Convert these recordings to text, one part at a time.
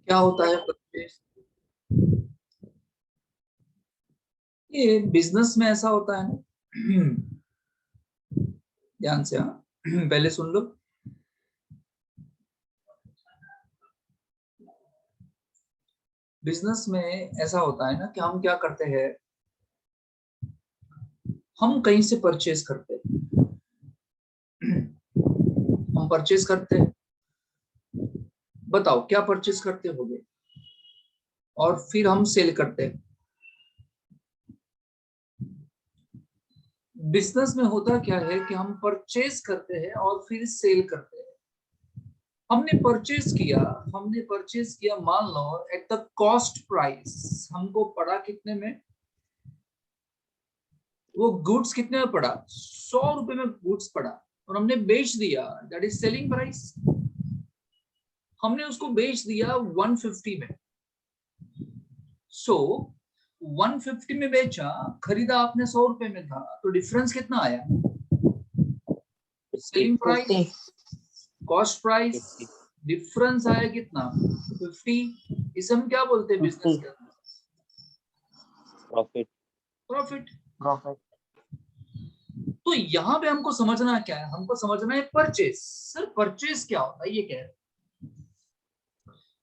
क्या होता है परचेज? ये बिजनेस में ऐसा होता है ना। ध्यान से, हाँ। पहले सुन लो। बिजनेस में ऐसा होता है ना कि हम क्या करते हैं, हम कहीं से परचेज करते हैं। हम परचेज करते हैं, बताओ क्या परचेज करते होगे, और फिर हम सेल करते हैं। बिजनेस में होता क्या है कि हम परचेज करते हैं और फिर सेल करते हैं। हमने परचेज किया, मान लो एट द कॉस्ट प्राइस। हमको पड़ा कितने में? वो गुड्स कितने में पड़ा? 100 रुपए में गुड्स पड़ा, और हमने बेच दिया, दैट इज सेलिंग प्राइस। हमने उसको बेच दिया 150 में। सो 150 में बेचा, खरीदा आपने 100 रुपए में था, तो डिफरेंस कितना आया? Selling price, cost price, difference आया कितना? 50। इसे हम क्या बोलते हैं बिजनेस के अंदर? प्रॉफिट। प्रॉफिट। प्रॉफिट। तो यहाँ पे हमको समझना क्या है? हमको समझना है परचेज। सर परचेज क्या होता है, ये क्या है?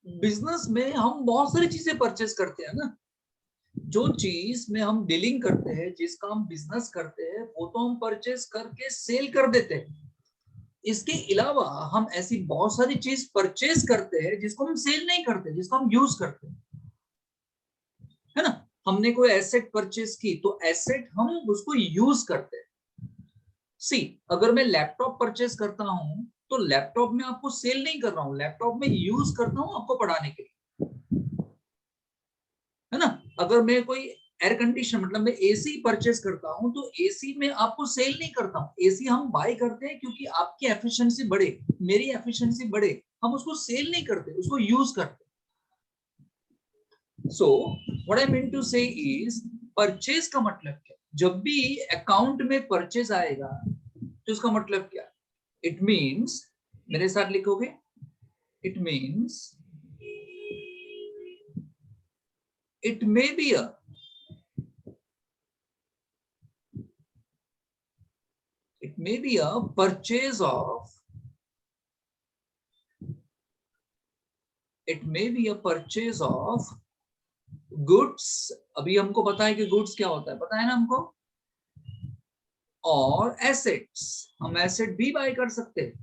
बिजनेस में हम बहुत सारी चीजें परचेज करते हैं ना। जो चीज में हम डीलिंग करते हैं, जिसका हम बिजनेस करते हैं, वो तो हम परचेज करके सेल कर देते हैं। इसके अलावा हम ऐसी बहुत सारी चीज परचेज करते हैं जिसको हम सेल नहीं करते, जिसको हम यूज करते हैं, है ना। हमने कोई एसेट परचेज की, तो एसेट हम उसको यूज करते हैं। सी, अगर मैं लैपटॉप परचेज करता हूं, तो लैपटॉप में आपको सेल नहीं कर रहा हूं, लैपटॉप में यूज करता हूं आपको पढ़ाने के लिए, है ना। अगर मैं कोई एयर कंडीशन, मतलब मैं एसी परचेज करता हूं, तो एसी में आपको सेल नहीं करता हूं। एसी हम बाय करते हैं क्योंकि आपकी एफिशिएंसी बढ़े, मेरी एफिशिएंसी बढ़े। हम उसको सेल नहीं करते, उसको यूज करते। So what I mean to say is, purchase का मतलब क्या? जब भी अकाउंट में परचेज आएगा, तो उसका मतलब क्या? इट मीन्स, मेरे साथ लिखोगे, it means it may be a purchase of, it may be a purchase of goods। अभी हमको पता है कि गुड्स क्या होता है, पता है ना हमको। और एसेट्स, हम एसेट भी बाय कर सकते हैं।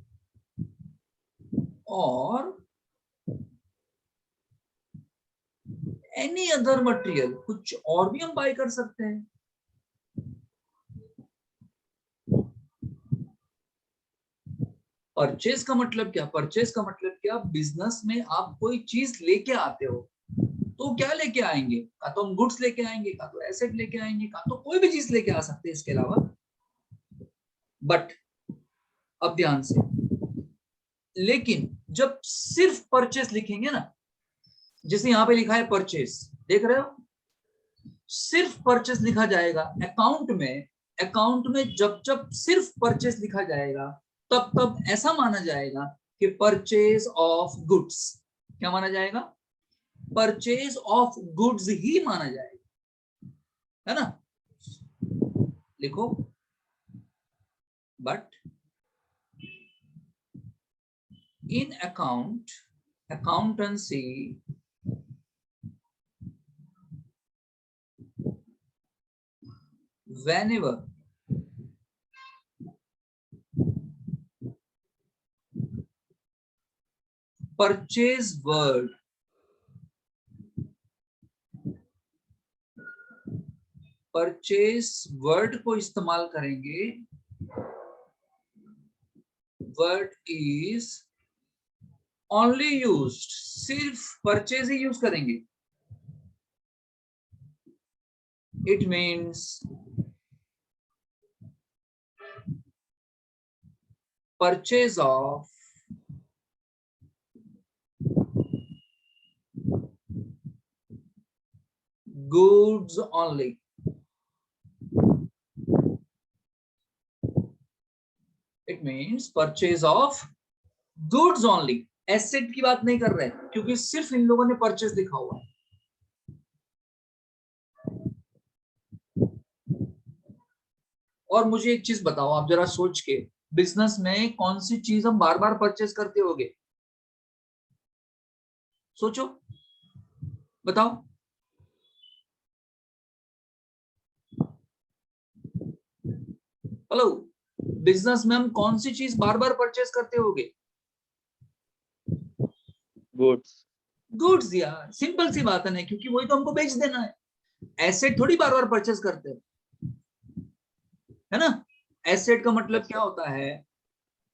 और एनी अदर मटेरियल, कुछ और भी हम बाय कर सकते हैं। परचेज का मतलब क्या? परचेज का मतलब क्या? बिजनेस में आप कोई चीज लेके आते हो, तो क्या लेके आएंगे? का तो हम गुड्स लेके आएंगे, का तो एसेट लेके आएंगे, का तो कोई भी चीज लेके आ सकते हैं इसके अलावा। बट अब ध्यान से, लेकिन जब सिर्फ परचेस लिखेंगे ना, जैसे यहां पे लिखा है परचेस, देख रहे हो, सिर्फ परचेस लिखा जाएगा अकाउंट में। अकाउंट में जब जब सिर्फ परचेस लिखा जाएगा, तब तब ऐसा माना जाएगा कि परचेज ऑफ गुड्स। क्या माना जाएगा? परचेज ऑफ गुड्स ही माना जाएगा, है ना। लिखो, but in accountancy, whenever purchase word को इस्तेमाल करेंगे, वर्ड इज ओनली यूज्ड, सिर्फ परचेज ही यूज करेंगे। It means purchase of goods only। It means purchase of goods only, asset की बात नहीं कर रहे क्योंकि सिर्फ इन लोगों ने परचेस लिखा हुआ है। और मुझे एक चीज बताओ, आप जरा सोच के, बिजनेस में कौन सी चीज हम बार बार परचेस करते होगे? सोचो, बताओ। हेलो, बिजनेस में हम कौन सी चीज बार बार परचेस करते होगे? गुड्स। गुड्स यार, सिंपल सी बात है ना, क्योंकि वही तो हमको बेच देना है। एसेट थोड़ी बार बार परचेस करते हैं, है ना। एसेट का मतलब क्या होता है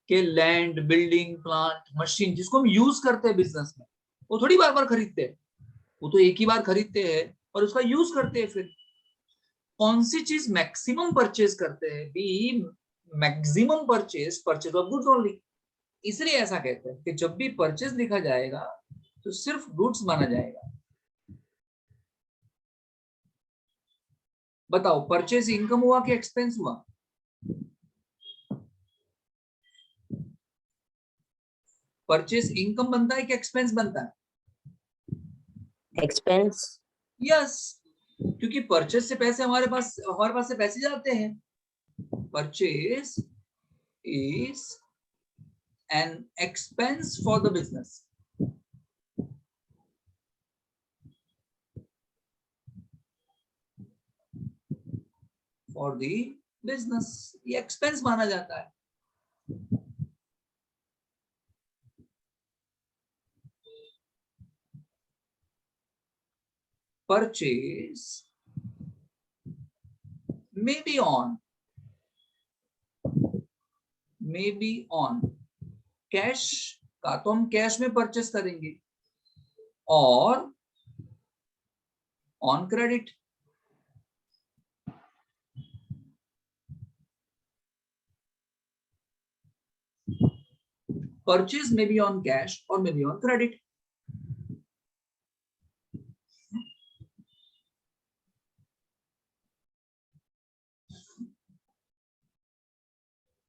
कि लैंड, बिल्डिंग, प्लांट, मशीन, जिसको हम यूज करते हैं बिजनेस में, वो थोड़ी बार बार खरीदते हैं। वो तो एक ही बार खरीदते हैं और उसका यूज करते हैं। फिर कौन सी चीज मैक्सिमम परचेज करते हैं? Be maximum purchase of goods only. इसलिए ऐसा कहते हैं कि जब भी परचेज लिखा जाएगा तो सिर्फ गुड्स माना जाएगा। बताओ, परचेज इनकम हुआ कि एक्सपेंस हुआ? परचेज इनकम बनता है कि एक्सपेंस बनता है? एक्सपेंस। यस, क्योंकि परचेज से पैसे हमारे पास से पैसे जाते हैं। Purchase is an expense for the business. For the business, ये एक्सपेंस माना जाता है। Purchase may be on cash का, तो हम कैश में परचेस करेंगे, और ऑन क्रेडिट। परचेज में बी ऑन कैश और में बी ऑन क्रेडिट।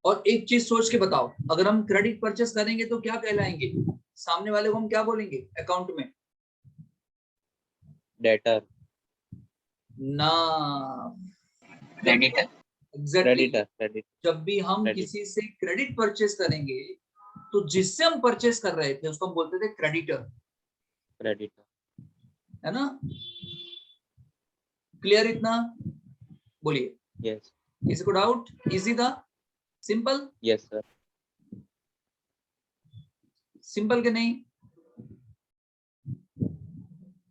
और एक चीज सोच के बताओ, अगर हम क्रेडिट परचेस करेंगे तो क्या कहलाएंगे? सामने वाले को हम क्या बोलेंगे अकाउंट में? डेटर। ना, क्रेडिटर। एग्जैक्टली। क्रेडिट। जब भी हम क्रेडिट। किसी से क्रेडिट परचेस करेंगे तो जिससे हम परचेस कर रहे थे उसको हम बोलते थे क्रेडिटर, क्रेडिटर। है ना। क्लियर इतना? बोलिए, यस। किसी को डाउट? इजी था? सिंपल? Yes sir. सिंपल के नहीं?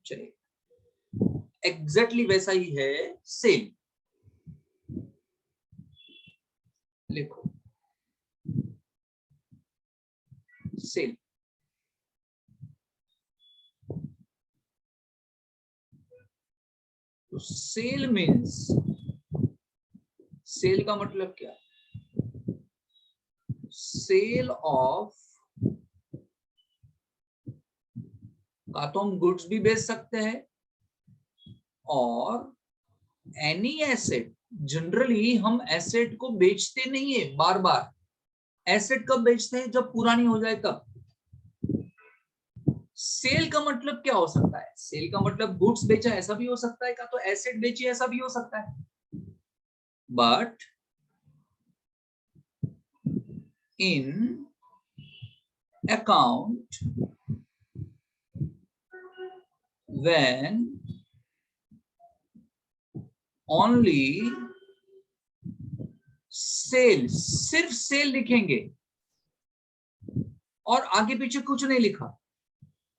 चलिए, एग्जैक्टली वैसा ही है सेल। लिखो, सेल। तो सेल मीन्स, सेल का मतलब क्या? सेल ऑफ, का तो हम गुड्स भी बेच सकते हैं, और एनी एसेट। जनरली हम एसेट को बेचते नहीं है बार बार। एसेट कब बेचते हैं? जब पुरानी हो जाए तब। सेल का मतलब क्या हो सकता है? सेल का मतलब गुड्स बेचा ऐसा भी हो सकता है, का तो एसेट बेची ऐसा भी हो सकता है। But in account, when only sale, सिर्फ सेल लिखेंगे और आगे पीछे कुछ नहीं लिखा,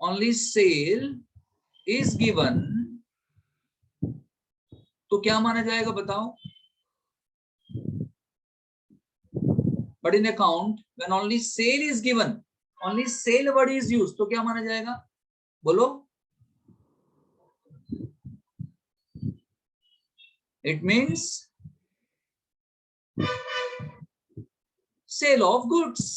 ओनली सेल इज गिवन, तो क्या माना जाएगा बताओ? But in account when only sale is given, only sale word is use, तो क्या माना जाएगा? बोलो। It means sale of goods.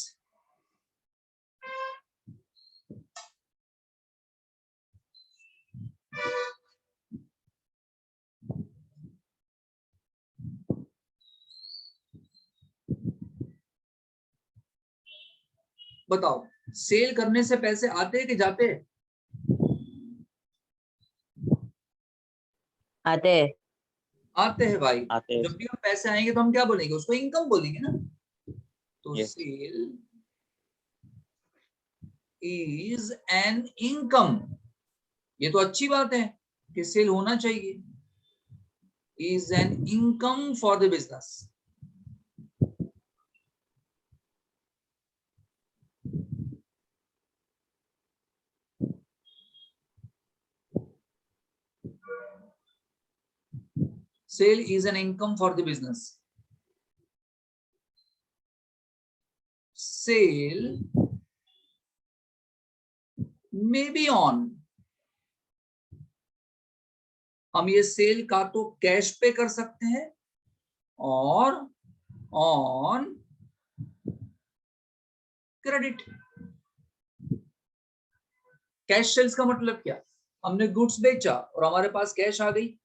बताओ, सेल करने से पैसे आते हैं कि जाते हैं? आते आते हैं भाई। आते हैं। जब भी हम पैसे आएंगे तो हम क्या बोलेंगे, उसको इनकम बोलेंगे ना। तो Yes. Sale is an income, ये तो अच्छी बात है कि सेल होना चाहिए, is an income for the business. Sale is an income for the business. Sale may be on, हम ये सेल का तो कैश पे कर सकते हैं और ऑन क्रेडिट। कैश सेल्स का मतलब क्या, हमने गुड्स बेचा और हमारे पास कैश आ गई।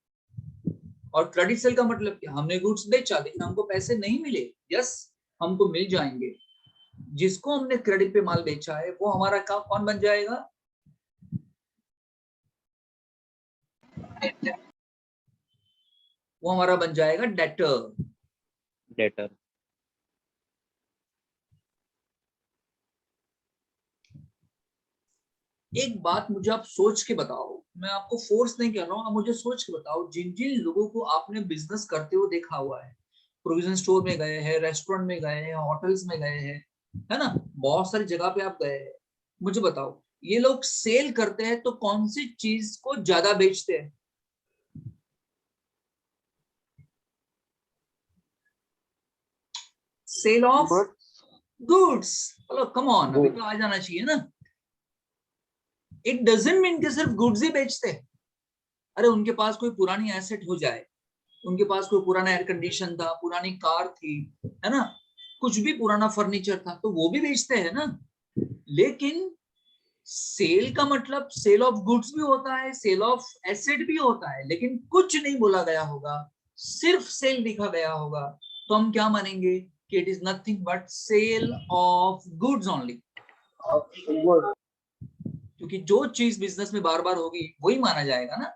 और क्रेडिट सेल का मतलब क्या, हमने गुड्स बेचा लेकिन हमको पैसे नहीं मिले। यस, हमको मिल जाएंगे। जिसको हमने क्रेडिट पे माल बेचा है वो हमारा कौन बन जाएगा, वो हमारा बन जाएगा डेटर। डेटर। एक बात मुझे आप सोच के बताओ, मैं आपको फोर्स नहीं कर रहा हूं, आप मुझे सोच के बताओ, जिन जिन लोगों को आपने बिजनेस करते हुए देखा हुआ है, प्रोविजन स्टोर में गए हैं, रेस्टोरेंट में गए हैं, होटल्स में गए हैं, है ना, बहुत सारी जगह पे आप गए हैं, मुझे बताओ ये लोग सेल करते हैं तो कौन सी चीज को ज्यादा बेचते हैं? Sale of goods. चलो कम ऑन, अभी तो आ जाना चाहिए ना। इट डजंट मीन कि सिर्फ गुड्स ही बेचते हैं। अरे उनके पास कोई पुरानी एसेट हो जाए, उनके पास कोई पुराना एयर कंडीशन था, पुरानी कार थी, है ना, कुछ भी पुराना फर्नीचर था, तो वो भी बेचते हैं ना। लेकिन सेल का मतलब सेल ऑफ गुड्स भी होता है, सेल ऑफ एसेट भी होता है, लेकिन कुछ नहीं बोला गया होगा, सिर्फ सेल लिखा गया होगा, तो हम क्या मानेंगे कि it is nothing but sale of goods only. क्योंकि जो चीज बिजनेस में बार बार होगी वही माना जाएगा ना।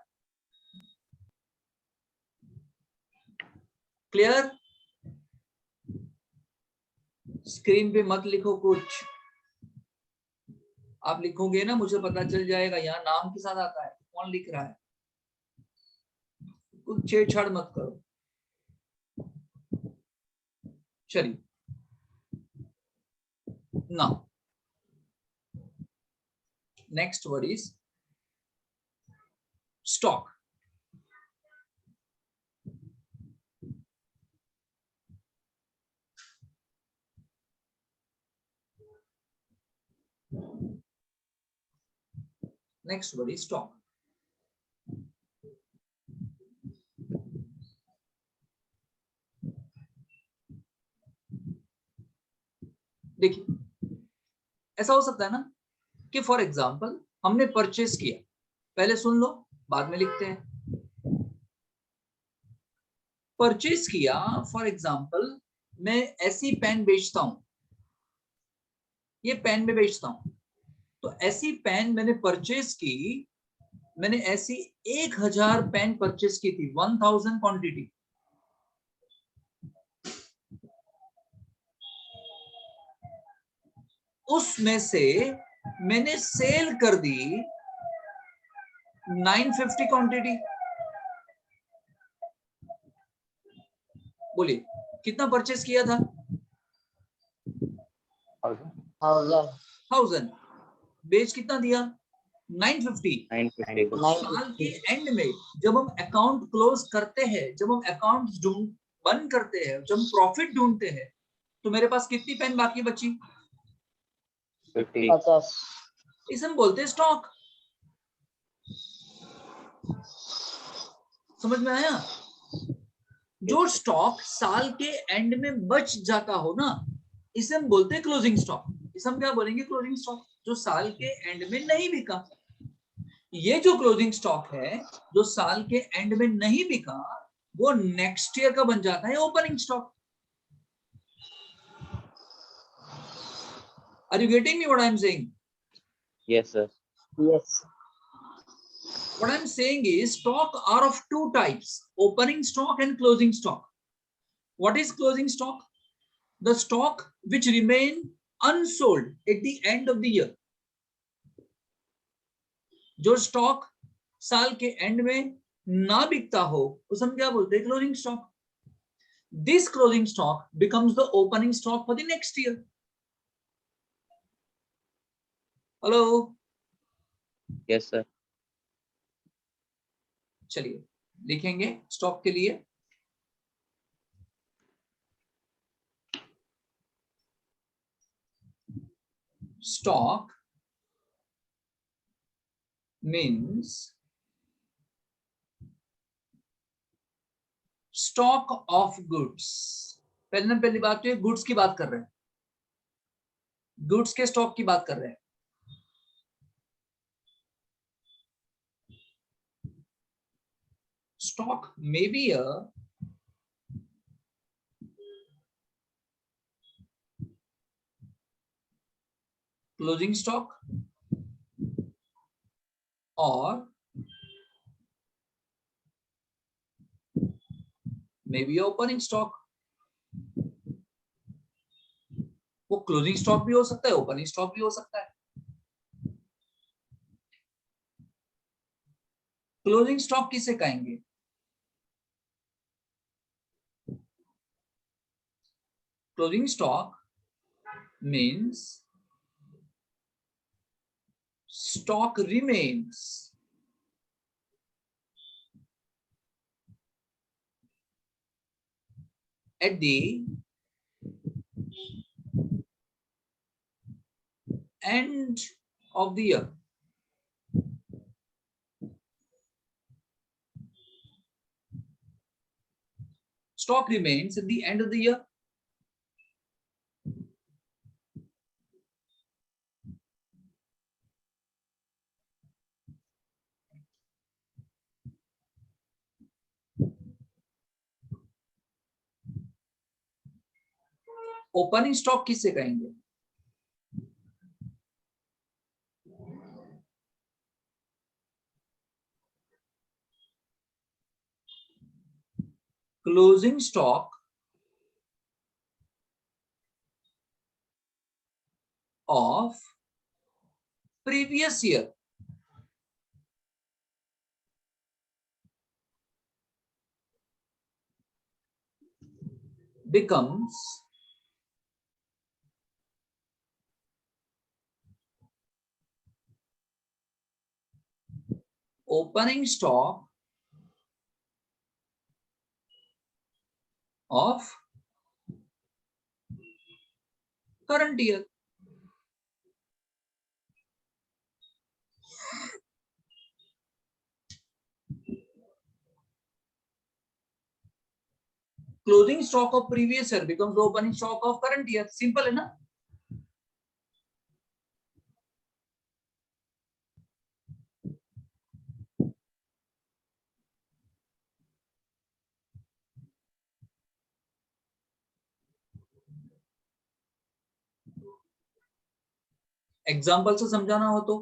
क्लियर? स्क्रीन पे मत लिखो कुछ, आप लिखोगे ना मुझे पता चल जाएगा यहाँ नाम के साथ आता है कौन लिख रहा है। कुछ छेड़छाड़ मत करो। चलिए, now next word is stock. Next word is stock. देखिए, ऐसा हो सकता है ना कि फॉर एग्जाम्पल हमने परचेस किया, पहले सुन लो बाद में लिखते हैं। परचेस किया, फॉर एग्जाम्पल मैं ऐसी पेन बेचता हूं, ये पेन में बेचता हूं, तो ऐसी पेन मैंने परचेस की, मैंने ऐसी 1000 पेन परचेस की थी, 1000 क्वांटिटी। उसमें से मैंने सेल कर दी 950 क्वांटिटी। बोलिए कितना परचेस किया था? 1000। बेच कितना दिया? 950। 950। साल के एंड में जब हम अकाउंट क्लोज करते हैं, जब हम अकाउंट बंद करते हैं, जब हम प्रॉफिट ढूंढते हैं, तो मेरे पास कितनी पेन बाकी बची? 50। इसे हम बोलते हैं स्टॉक। समझ में आया? जो स्टॉक साल के एंड में बच जाता हो ना, इसे हम बोलते हैं क्लोजिंग स्टॉक। इसे हम क्या बोलेंगे? Closing stock. जो साल के एंड में नहीं बिका, ये जो क्लोजिंग स्टॉक है जो साल के एंड में नहीं बिका, वो नेक्स्ट ईयर का बन जाता है opening stock. Are you getting me what I'm saying? Yes, sir. Yes. What I'm saying is stock are of two types, opening stock and closing stock. What is closing stock? The stock which remain unsold at the end of the year. जो stock साल के and में ना बिकता हो उस हम क्या बोलते हैं? Closing stock. This closing stock becomes the opening stock for the next year. Hello? Yes, sir. चलिए लिखेंगे स्टॉक के लिए. Stock means stock of goods. पहली बात तो ये गुड्स की बात कर रहे हैं, गुड्स के स्टॉक की बात कर रहे हैं. Stock may be a closing stock or maybe opening stock. वो क्लोजिंग स्टॉक भी हो सकता है, ओपनिंग स्टॉक भी हो सकता है. क्लोजिंग स्टॉक किसे कहेंगे? Closing stock means stock remains at the end of the year. Stock remains at the end of the year. Opening stock किसे कहेंगे? Closing stock of previous year. Becomes opening stock of current year. Closing stock of previous year becomes the opening stock of current year. Simple है ना? Example से समझाना हो तो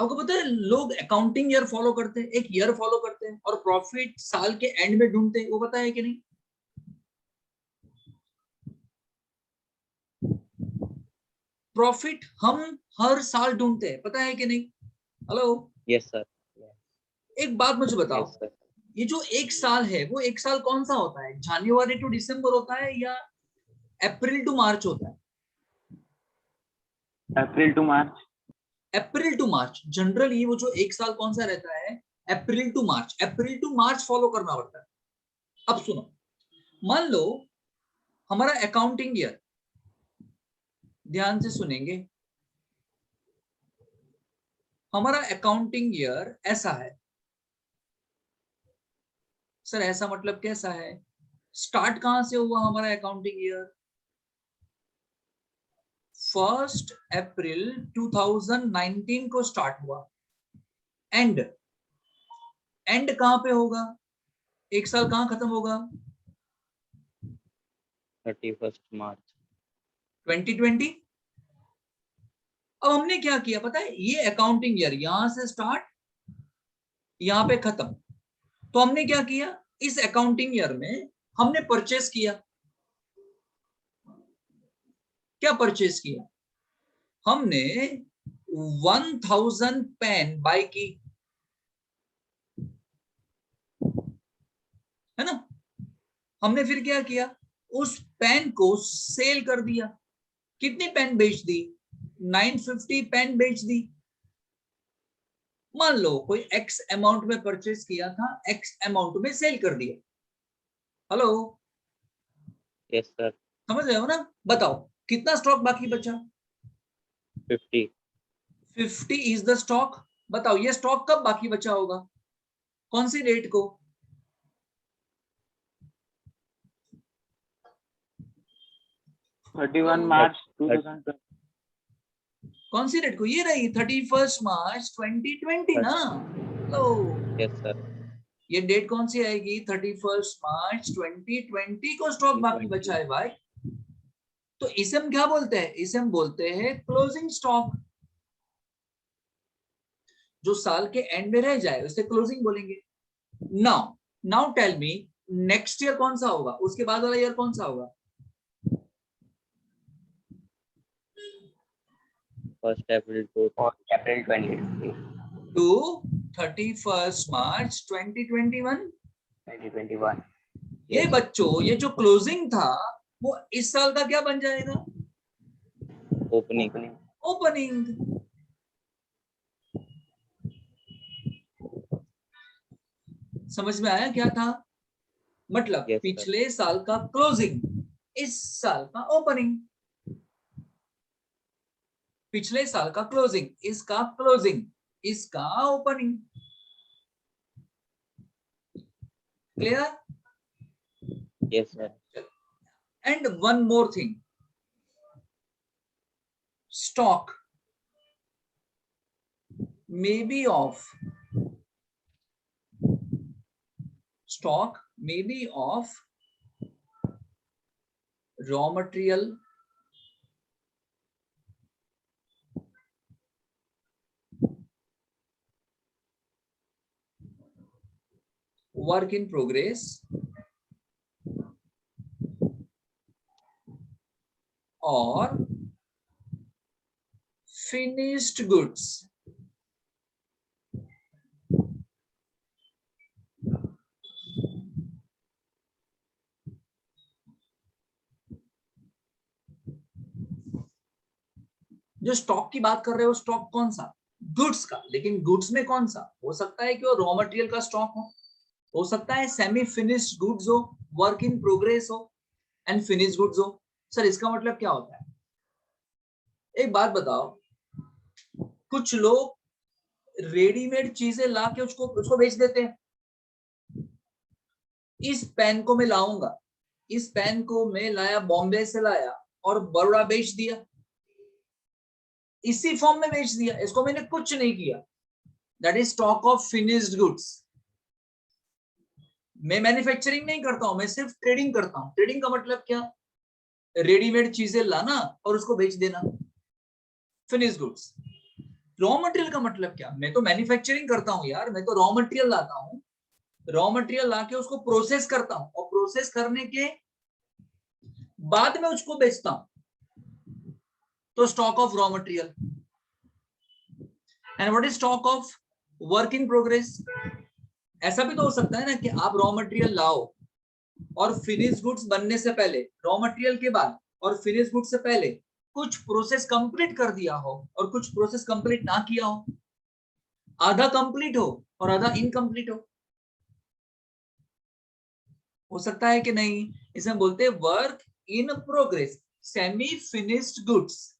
आपको पता है लोग अकाउंटिंग ईयर फॉलो करते हैं, एक ईयर फॉलो करते हैं और प्रॉफिट साल के एंड में ढूंढते हैं. वो पता है कि नहीं? प्रॉफिट हम हर साल ढूंढते हैं, पता है कि नहीं? हेलो? Yes, sir. एक बात मुझे बताओ. Yes, sir. ये जो एक साल है वो एक साल कौन सा होता है? जनवरी टू दिसंबर होता है या अप्रैल टू मार्च होता है? April to March. April to March. Generally वो जो एक साल कौन सा रहता है? April to March. April to March follow करना पड़ता है. अब सुनो, मान लो हमारा अकाउंटिंग ईयर, ध्यान से सुनेंगे, हमारा अकाउंटिंग ईयर ऐसा है. सर ऐसा मतलब कैसा है? स्टार्ट कहां से हुआ हमारा अकाउंटिंग ईयर? 1 अप्रैल 2019 को स्टार्ट हुआ. एंड कहां पे होगा? एक साल कहाँ खत्म होगा? 31 मार्च 2020। अब हमने क्या किया पता है, ये अकाउंटिंग ईयर यहां से स्टार्ट, यहां पे खत्म। तो हमने क्या किया, इस अकाउंटिंग ईयर में हमने परचेस किया। क्या परचेस किया? हमने 1000 पेन बाय की, है ना। हमने फिर क्या किया, उस पेन को सेल कर दिया। कितनी पेन बेच दी? 950 पेन बेच दी। मान लो कोई एक्स अमाउंट में परचेस किया था, एक्स अमाउंट में सेल कर दिया। हेलो, यस सर समझ रहे हो ना? बताओ कितना स्टॉक बाकी बचा? 50 50 इज द स्टॉक। बताओ ये स्टॉक कब बाकी बचा होगा, कौन सी डेट को? 31 मार्च 2020। कौन सी डेट को? ये रही 31 मार्च 2020 ना। लो, यस सर ये डेट कौन सी आएगी? 31 मार्च 2020 को स्टॉक बाकी बचा है भाई। तो इसे हम क्या बोलते हैं? इसे हम बोलते हैं क्लोजिंग स्टॉक। जो साल के एंड में रह जाए उसे क्लोजिंग बोलेंगे। Now now tell me, next year कौन सा होगा, उसके बाद वाला ईयर कौन सा होगा? 1 अप्रैल टू अप्रैल 2020 टू 31 मार्च 2021। 2021। ये बच्चों, ये जो क्लोजिंग था वो इस साल का क्या बन जाएगा? Opening opening. समझ में आया क्या था? मतलब Yes, sir. पिछले साल का क्लोजिंग, इस साल का ओपनिंग। पिछले साल का क्लोजिंग, इसका क्लोजिंग, इसका opening. Clear? yes sir and one more thing, stock may be of raw material, work in progress, or finished goods. जो स्टॉक की बात कर रहे हो, स्टॉक कौन सा? गुड्स का। लेकिन गुड्स में कौन सा? हो सकता है कि वो रॉ मटेरियल का स्टॉक हो सकता है सेमी फिनिश्ड गुड्स हो, वर्क इन प्रोग्रेस हो, एंड फिनिश्ड गुड्स हो। सर इसका मतलब क्या होता है? एक बात बताओ, कुछ लोग रेडीमेड चीजें ला के उसको बेच देते हैं। इस पेन को मैं लाऊंगा, इस पेन को मैं लाया, बॉम्बे से लाया और बड़ौदा बेच दिया, इसी फॉर्म में बेच दिया, इसको मैंने कुछ नहीं किया। That is stock of finished goods. मैं मैन्युफैक्चरिंग नहीं करता हूं, मैं सिर्फ ट्रेडिंग करता हूं। ट्रेडिंग का मतलब क्या? रेडीमेड चीजें लाना और उसको बेच देना, फिनिश्ड गुड्स। रॉ मटेरियल का मतलब क्या? मैं तो मैन्युफैक्चरिंग करता हूं यार, मैं तो रॉ मटेरियल लाता हूं, रॉ मटेरियल लाके उसको प्रोसेस करता हूं और प्रोसेस करने के बाद में उसको बेचता हूं। तो stock of raw material. And what is stock of work in progress? ऐसा भी तो हो सकता है ना कि आप रॉ मटेरियल लाओ और फिनिश गुड्स बनने से पहले, रॉ मटेरियल के बाद और फिनिश गुड्स से पहले कुछ प्रोसेस कंप्लीट कर दिया हो और कुछ प्रोसेस कंप्लीट ना किया हो, आधा कंप्लीट हो और आधा इनकम्प्लीट हो सकता है कि नहीं? इसे बोलते हैं work in progress, semi finished goods,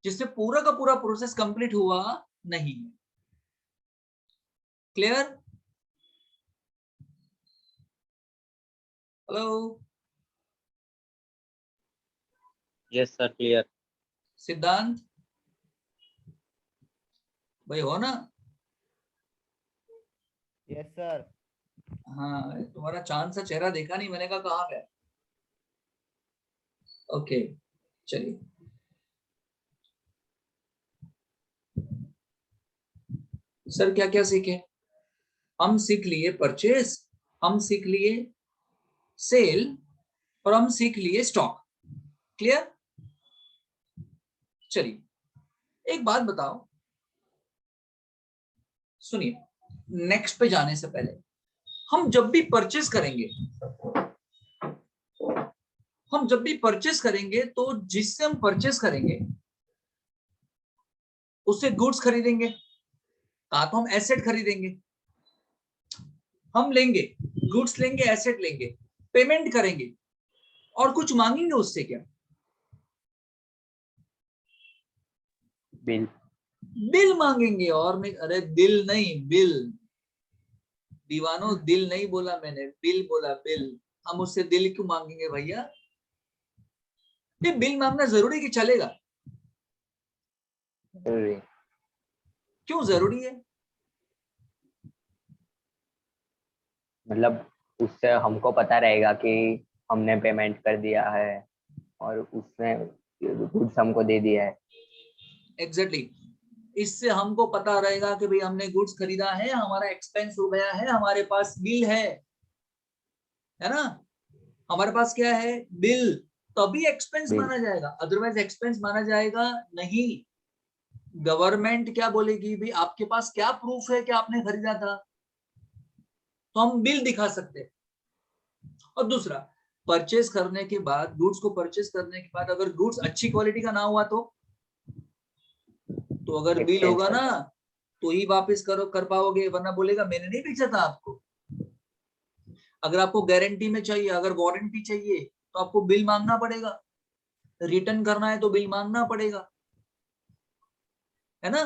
जिससे पूरा का पूरा प्रोसेस कंप्लीट हुआ नहीं। Clear? Hello yes sir clear सिद्धांत भाई, हो ना? Yes sir. हाँ, तुम्हारा चांद सा चेहरा देखा नहीं, मैंने कहा कहाँ गया। ओके, चलिए। सर क्या क्या सीखे? हम सीख लिए परचेज, हम सीख लिए सेल, और हम सीख लिए स्टॉक। क्लियर? चलिए, एक बात बताओ, सुनिए, नेक्स्ट पे जाने से पहले, हम जब भी परचेस करेंगे, हम जब भी परचेस करेंगे तो जिससे हम परचेस करेंगे उससे गुड्स खरीदेंगे, कहा तो हम एसेट खरीदेंगे, हम लेंगे गुड्स, लेंगे एसेट लेंगे, पेमेंट करेंगे, और कुछ मांगेंगे उससे क्या? बिल। बिल मांगेंगे, और नहीं, अरे दिल नहीं, बिल। दीवानो, दिल नहीं बोला मैंने, बिल बोला, बिल। हम उससे दिल क्यों मांगेंगे भैया? ये बिल मांगना जरूरी कि चलेगा? क्यों जरूरी है? मतलब उससे हमको पता रहेगा कि हमने पेमेंट कर दिया है और उसने गुड्स हमको दे दिया है। एग्जैक्टली, इससे हमको पता रहेगा कि भाई हमने गुड्स खरीदा है, हमारा एक्सपेंस हो गया है, हमारे पास बिल है ना? हमारे पास क्या है? बिल। तभी एक्सपेंस बिल। माना जाएगा, अदरवाइज एक्सपेंस माना जाएगा नहीं। गवर्नमेंट क्या बोलेगी, भाई आपके पास क्या प्रूफ है कि आपने खरीदा था? तो हम बिल दिखा सकते हैं। और दूसरा, परचेज करने के बाद, गुड्स को परचेज करने के बाद अगर गुड्स अच्छी क्वालिटी का ना हुआ तो अगर बिल एक्सचेंज होगा कर। ना तो ही वापस करो, कर पाओगे, वरना बोलेगा मैंने नहीं बेचा था आपको। अगर आपको गारंटी में चाहिए, अगर वारंटी चाहिए, तो आपको बिल मांगना पड़ेगा। रिटर्न करना है तो बिल मांगना पड़ेगा, है ना?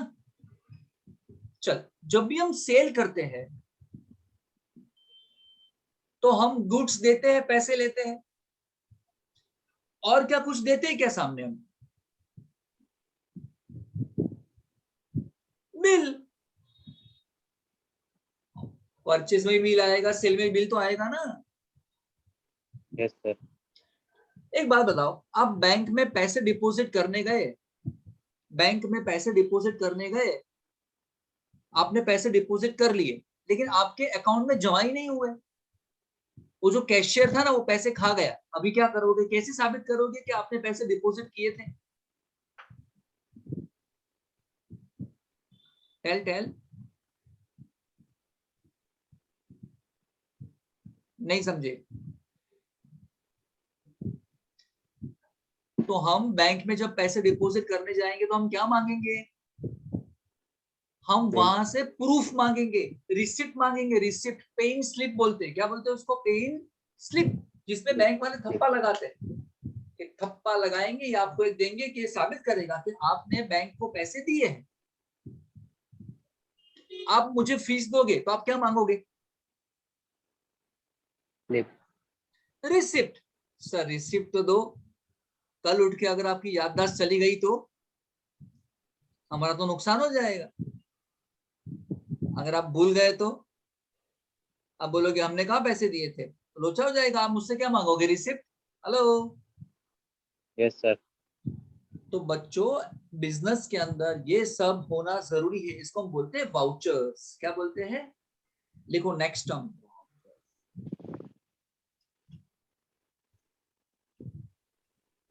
चल, जब भी हम सेल करते हैं तो हम गुड्स देते हैं, पैसे लेते हैं, और क्या कुछ देते हैं क्या सामने हम? बिल। परचेज में बिल आएगा, सेल में बिल तो आएगा ना। Yes sir. एक बात बताओ, आप बैंक में पैसे डिपॉजिट करने गए, बैंक में पैसे डिपॉजिट करने गए, आपने पैसे डिपॉजिट कर लिए, लेकिन आपके अकाउंट में जमा ही नहीं हुए, वो जो कैशियर था ना वो पैसे खा गया, अभी क्या करोगे? कैसे साबित करोगे कि आपने पैसे डिपॉजिट किए थे? Tell tell. नहीं समझे? तो हम बैंक में जब पैसे डिपॉजिट करने जाएंगे तो हम क्या मांगेंगे? हम बिल। वहां से प्रूफ मांगेंगे, रिसिप्ट मांगेंगे, रिसिप्ट, पेइंग स्लिप बोलते हैं, क्या बोलते हैं उसको? पेइंग स्लिप, जिसमें बैंक वाले थप्पा लगाते हैं। एक थप्पा लगाएंगे या आपको एक देंगे कि साबित करेगा कि आपने बैंक को पैसे दिए हैं। आप मुझे फीस दोगे तो आप क्या मांगोगे? स्लिप। रिसिप्ट। सर रिसिप्ट तो दो, कल उठ के अगर आपकी याददाश्त चली गई तो हमारा तो नुकसान हो जाएगा। अगर आप भूल गए तो आप बोलोगे हमने कहा पैसे दिए थे, तो लोचा हो जाएगा। आप मुझसे क्या मांगोगे? रिसिप्ट। हेलो। Yes sir. तो बच्चों, बिजनेस के अंदर ये सब होना जरूरी है, इसको हम बोलते हैं वाउचर्स। क्या बोलते हैं? लिखो नेक्स्ट टर्म,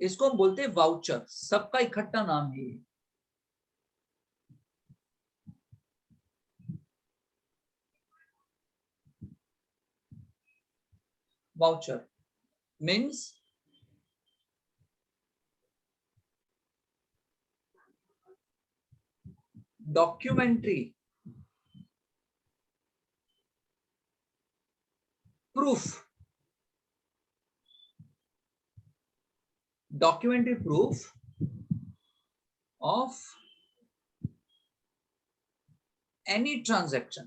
इसको हम बोलते हैं वाउचर, सबका इकट्ठा नाम है ये। Voucher means documentary proof, documentary proof of any transaction,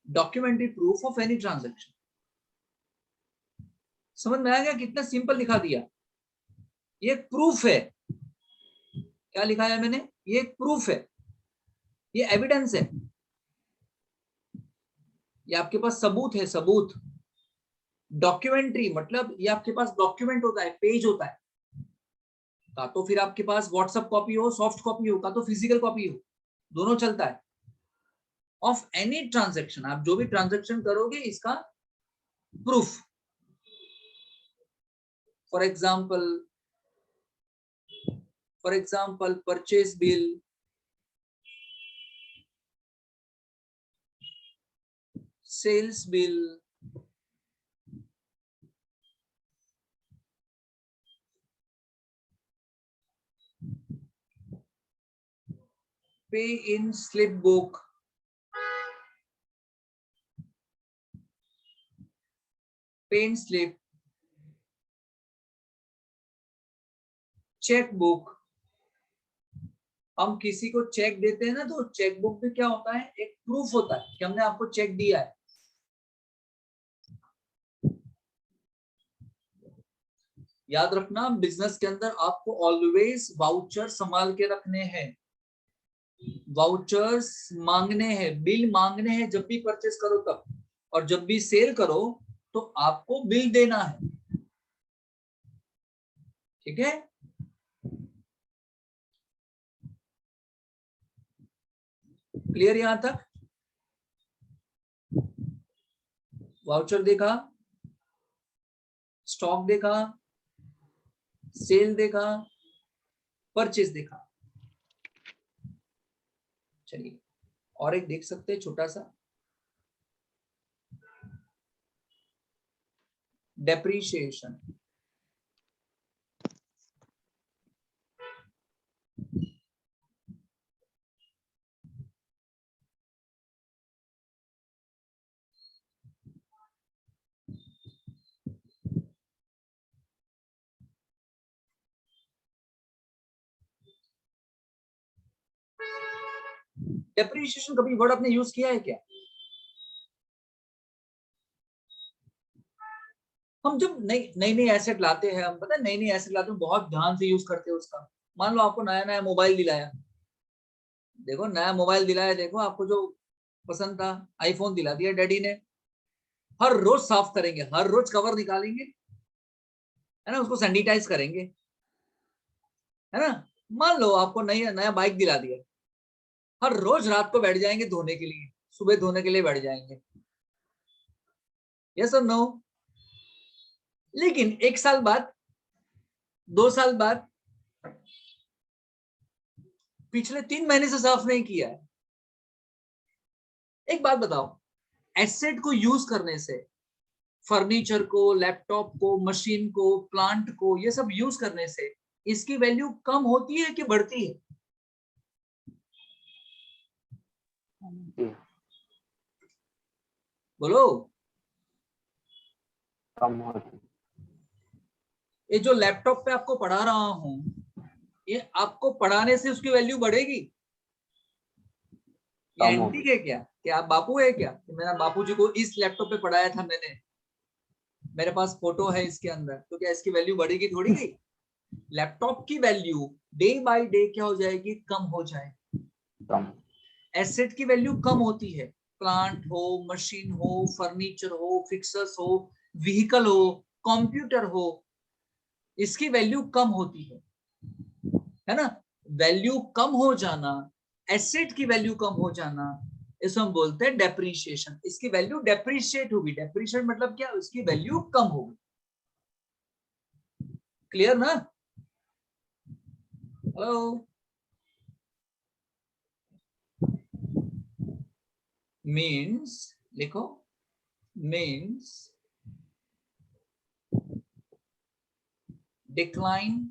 documentary proof of any transaction। समझ में आ गया? कितना सिंपल लिखा दिया। ये प्रूफ है। क्या लिखा है मैंने? ये एक प्रूफ है, ये एविडेंस है, ये आपके पास सबूत है, सबूत। डॉक्यूमेंट्री मतलब ये आपके पास डॉक्यूमेंट होता है, पेज होता है, का तो फिर आपके पास व्हाट्सएप कॉपी हो, सॉफ्ट कॉपी हो, का तो फिजिकल कॉपी हो, दोनों चलता है। ऑफ एनी ट्रांजेक्शन, आप जो भी ट्रांजेक्शन करोगे इसका proof. For example purchase bill, sales bill, pay in slip book, पे इन स्लिप, चेक बुक। हम किसी को चेक देते हैं ना, तो चेक बुक में क्या होता है, एक प्रूफ होता है कि हमने आपको चेक दिया है। याद रखना, बिजनेस के अंदर आपको ऑलवेज वाउचर संभाल के रखने हैं, वाउचर्स मांगने हैं, बिल मांगने हैं जब भी परचेस करो तब, और जब भी सेल करो तो आपको बिल देना है। ठीक है, क्लियर यहां तक? वाउचर देखा, स्टॉक देखा, सेल देखा, परचेज देखा। चलिए और एक देख सकते हैं छोटा सा, डेप्रीशिएशन। डेप्रीशिएशन कभी वर्ड आपने यूज किया है क्या? हम जब नई नई एसेट लाते हैं, हम पता है नई एसेट लाते हैं, बहुत ध्यान से यूज करते हैं उसका। मान लो आपको नया नया मोबाइल दिलाया, देखो नया मोबाइल दिलाया, देखो आपको जो पसंद था आईफोन दिला दिया डैडी ने, हर रोज साफ करेंगे, हर रोज कवर निकालेंगे, है ना, उसको सैनिटाइज करेंगे, है ना। मान लो आपको नया नया बाइक दिला दिया, हर रोज रात को बैठ जाएंगे धोने के लिए, सुबह धोने के लिए बैठ जाएंगे, यस और नो? लेकिन 1 साल बाद, 2 साल बाद, पिछले 3 महीने से साफ नहीं किया है। एक बात बताओ, एसेट को यूज करने से, फर्नीचर को, लैपटॉप को, मशीन को, प्लांट को, ये सब यूज करने से इसकी वैल्यू कम होती है कि बढ़ती है? बोलो। कम होती। ये जो लैपटॉप पे आपको पढ़ा रहा हूं, ये आपको पढ़ाने से उसकी वैल्यू बढ़ेगी? ये एंटीक है क्या? क्या आप बापू है क्या? मेरा बापूजी को इस लैपटॉप पे पढ़ाया था मैंने, मेरे पास फोटो है इसके अंदर, तो क्या इसकी वैल्यू बढ़ेगी? थोड़ी गई। लैपटॉप की वैल्यू डे बाय डे क्या हो जाएगी? कम हो जाएगी। कम। एसेट की वैल्यू कम होती है, प्लांट हो, मशीन हो, फर्नीचर हो, फिक्सर्स हो, व्हीकल हो, कंप्यूटर हो, इसकी वैल्यू कम होती है ना। वैल्यू कम हो जाना, एसेट की वैल्यू कम हो जाना, इसको हम बोलते हैं डेप्रीशिएशन। इसकी वैल्यू डेप्रीशिएट होगी। डेप्रीशिएट मतलब क्या? उसकी वैल्यू कम होगी। क्लियर ना? हेलो? मीन्स लिखो, means decline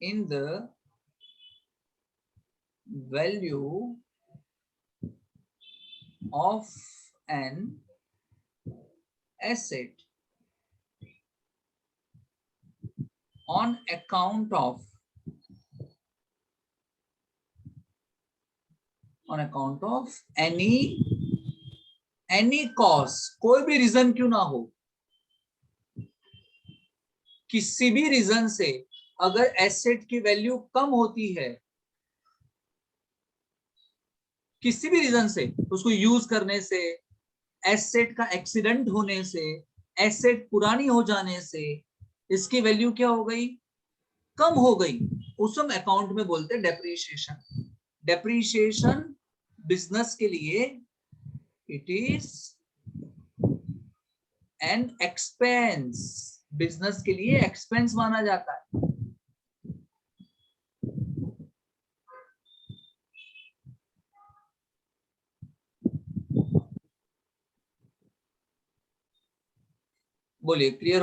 in the value of an asset on account of any cause, कोई भी रीजन क्यों ना हो, किसी भी रीजन से अगर एसेट की वैल्यू कम होती है किसी भी रीजन से उसको यूज करने से, एसेट का एक्सीडेंट होने से, एसेट पुरानी हो जाने से इसकी वैल्यू क्या हो गई, कम हो गई, उस हम अकाउंट में बोलते हैं डेप्रीशिएशन। डेप्रीशिएशन बिजनेस के लिए it is an expense, business के लिए एक्सपेंस माना जाता है। बोलिए, क्लियर?